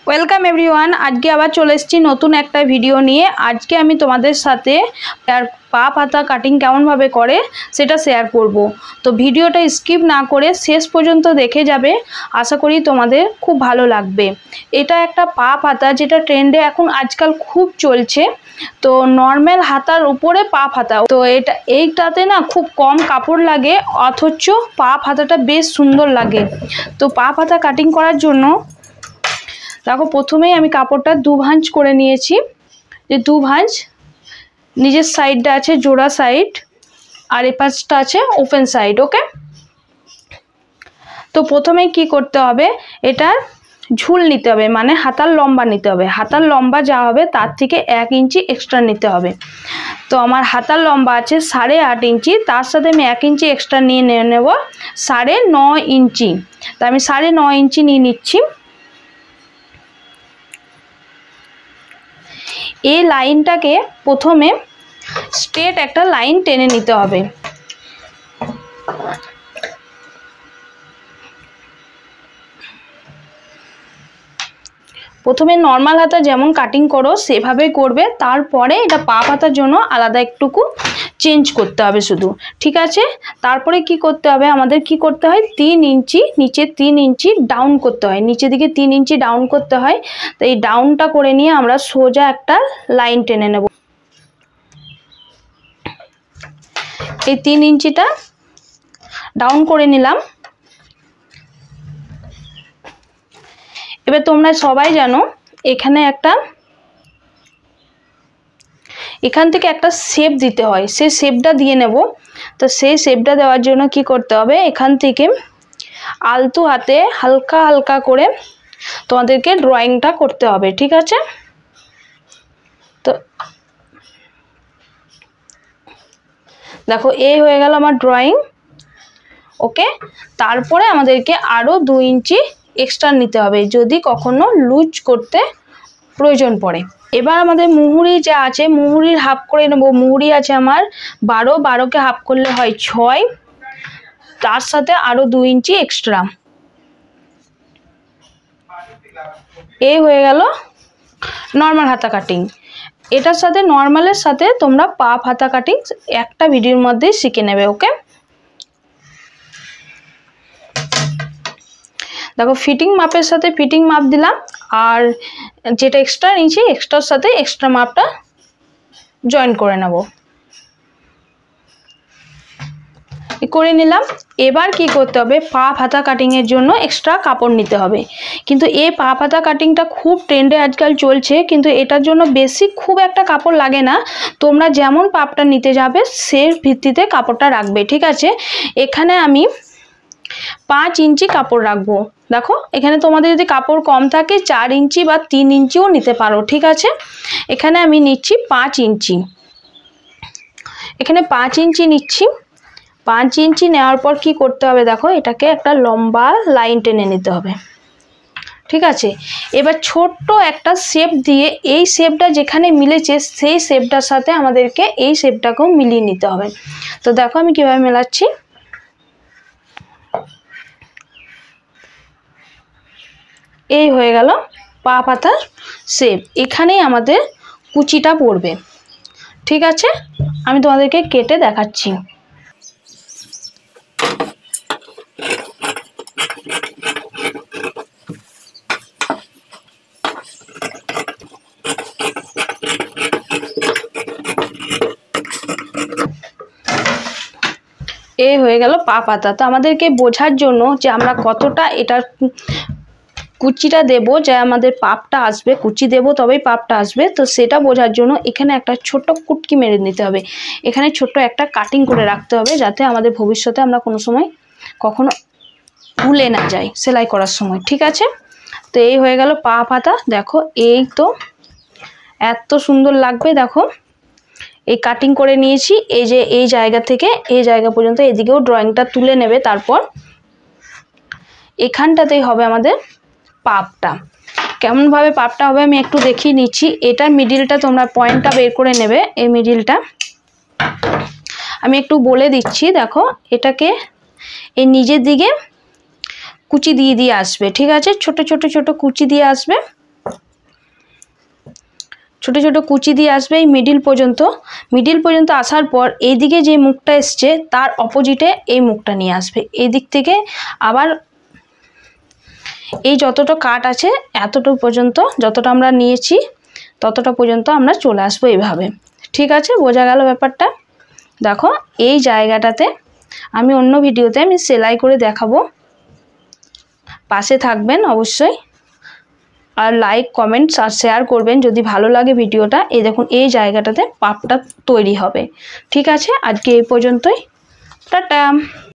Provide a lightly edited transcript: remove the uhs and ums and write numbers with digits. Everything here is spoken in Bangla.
Welcome everyone. আজকে আবার চলে এসেছি নতুন একটা ভিডিও নিয়ে। আজকে আমি তোমাদের সাথে পা পাতা কাটিং কেমনভাবে করে সেটা শেয়ার করব। তো ভিডিওটা স্কিপ না করে শেষ পর্যন্ত দেখে যাবে, আশা করি তোমাদের খুব ভালো লাগবে। এটা একটা পা পাতা যেটা ট্রেন্ডে এখন আজকাল খুব চলছে। তো নর্মাল হাতার উপরে পা পাতা, তো এইটাতে না খুব কম কাপড় লাগে, অথচ পা পাতাটা বেশ সুন্দর লাগে। তো পা পাতা কাটিং করার জন্য দেখো প্রথমেই আমি কাপড়টা দু ভাঁজ করে নিয়েছি। যে দু ভাঁজ, নিজের সাইডটা আছে জোড়া সাইড আর এই পাশটা আছে ওপেন সাইড। ওকে, তো প্রথমে কি করতে হবে, এটার ঝুল নিতে হবে, মানে হাতার লম্বা নিতে হবে। হাতার লম্বা যা হবে তার থেকে 1 ইঞ্চি এক্সট্রা নিতে হবে। তো আমার হাতার লম্বা আছে 8.5 ইঞ্চি, তার সাথে আমি 1 ইঞ্চি এক্সট্রা নিয়ে নেব 9.5 ইঞ্চি। তো আমি 9.5 ইঞ্চি নিয়ে নিচ্ছি। এই লাইনটাকে প্রথমে স্ট্রেট একটা লাইন টেনে নিতে হবে। প্রথমে নর্মাল হাতা যেমন কাটিং করো সেভাবে করবে, তারপরে এটা পা পাতার জন্য আলাদা একটুকু চেঞ্জ করতে হবে শুধু, ঠিক আছে। তারপরে কি করতে হবে, আমাদের কি করতে হয়, 3 ইঞ্চি নিচে 3 ইঞ্চি ডাউন করতে হয়, নিচের দিকে 3 ইঞ্চি ডাউন করতে হয়। তো এই ডাউনটা করে নিয়ে আমরা সোজা একটা লাইন টেনে নেব। এই 3 ইঞ্চিটা ডাউন করে নিলাম। এবার তোমরা সবাই জানো এখান থেকে একটা শেপ দিতে হয়, সেই শেপটা দিয়ে নেব। তো সেই শেপটা দেওয়ার জন্য কি করতে হবে, এখান থেকে আলতু হাতে হালকা হালকা করে তোমাদেরকে ড্রয়িংটা করতে হবে, ঠিক আছে। তো দেখো এই হয়ে গেল আমার ড্রয়িং। ওকে, তারপরে আমাদেরকে আরও 2 ইঞ্চি এক্সট্রা নিতে হবে যদি কখনো লুজ করতে প্রয়োজন পড়ে। এবার আমাদের মুহুরি যা আছে, মুহুরির হাফ করে নেব। মুহুরি আছে আমার 12, 12কে হাফ করলে হয় 6, তার সাথে আরও 2 ইঞ্চি এক্সট্রা। এই হয়ে গেল নর্মাল হাতা কাটিং। এটার সাথে নর্মালের সাথে তোমরা পা হাতা কাটিং একটা ভিডিওর মধ্যেই শিখে নেবে। ওকে, দেখো ফিটিং মাপের সাথে ফিটিং মাপ দিলাম, আর যেটা এক্সট্রা নিয়েছি এক্সট্রার সাথে এক্সট্রা মাপটা জয়েন করে নেব, করে নিলাম। এবার কি করতে হবে, পা হাতা কাটিংয়ের জন্য এক্সট্রা কাপড় নিতে হবে। কিন্তু এই পা হাতা কাটিংটা খুব ট্রেন্ডে আজকাল চলছে, কিন্তু এটার জন্য বেশি খুব একটা কাপড় লাগে না। তোমরা যেমন পাপটা নিতে যাবে সেই ভিত্তিতে কাপড়টা রাখবে, ঠিক আছে। এখানে আমি 5 ইঞ্চি কাপড় রাখবো। দেখো এখানে তোমাদের যদি কাপড় কম থাকে 4 ইঞ্চি বা 3 ইঞ্চিও নিতে পারো, ঠিক আছে। এখানে আমি নিচ্ছি 5 ইঞ্চি, এখানে 5 ইঞ্চি নিচ্ছি। 5 ইঞ্চি নেওয়ার পর কি করতে হবে, দেখো এটাকে একটা লম্বা লাইন টেনে নিতে হবে, ঠিক আছে। এবার ছোট্ট একটা শেপ দিয়ে এই শেপটা যেখানে মিলেছে সেই শেপটার সাথে আমাদেরকে এই শেপটাকেও মিলিয়ে নিতে হবে। তো দেখো আমি কিভাবে মেলাচ্ছি। এই হয়ে গেল পা পাতার শেপ। এখানেই আমাদের কুচিটা পড়বে, ঠিক আছে। আমি তোমাদেরকে কেটে দেখাচ্ছি। এই হয়ে গেল পা পাতা। তো আমাদেরকে বোঝার জন্য যে আমরা কতটা এটার কুচিটা দেব, যে আমাদের পাপটা আসবে, কুচি দেব তবেই পাপটা আসবে। তো সেটা বোঝার জন্য এখানে একটা ছোট্ট কুটকি মেরে নিতে হবে, এখানে ছোট্ট একটা কাটিং করে রাখতে হবে, যাতে আমাদের ভবিষ্যতে আমরা কোনো সময় কখনো ভুলে না যাই সেলাই করার সময়, ঠিক আছে। তো এই হয়ে গেল পা পাতা। দেখো এই তো এত সুন্দর লাগবে। দেখো এই কাটিং করে নিয়েছি, এই যে এই জায়গা থেকে এই জায়গা পর্যন্ত, এদিকেও ড্রয়িংটা তুলে নেবে। তারপর এখানটাতেই হবে আমাদের পাপটা। কেমনভাবে পাপটা হবে আমি একটু দেখিয়ে নিচ্ছি। এটার মিডিলটা তোমরা পয়েন্টটা বের করে নেবে। এই মিডিলটা আমি একটু বলে দিচ্ছি। দেখো এটাকে এই নিচের দিকে কুচি দিয়ে দিয়ে আসবে, ঠিক আছে। ছোট ছোট ছোট কুচি দিয়ে আসবে। ছোট ছোট কুচি দিয়ে আসবে এই মিডিল পর্যন্ত আসার পর এইদিকে যে মুখটা এসছে তার অপোজিটে এই মুখটা নিয়ে আসবে। এই দিক থেকে আবার এই যতটা কাট আছে এতটুকু পর্যন্ত, যতটা আমরা নিয়েছি ততটা পর্যন্ত আমরা চলে আসবো এইভাবে। ঠিক আছে, বোঝা গেল ব্যাপারটা? দেখো এই জায়গাটাতে আমি অন্য ভিডিওতে আমি সেলাই করে দেখাবো, পাশে থাকবেন অবশ্যই, আর লাইক কমেন্টস আর শেয়ার করবেন যদি ভালো লাগে ভিডিওটা। এই দেখুন এই জায়গাটাতে পাপটা তৈরি হবে। ঠিক আছে, আজকে এই পর্যন্তই, টাটা।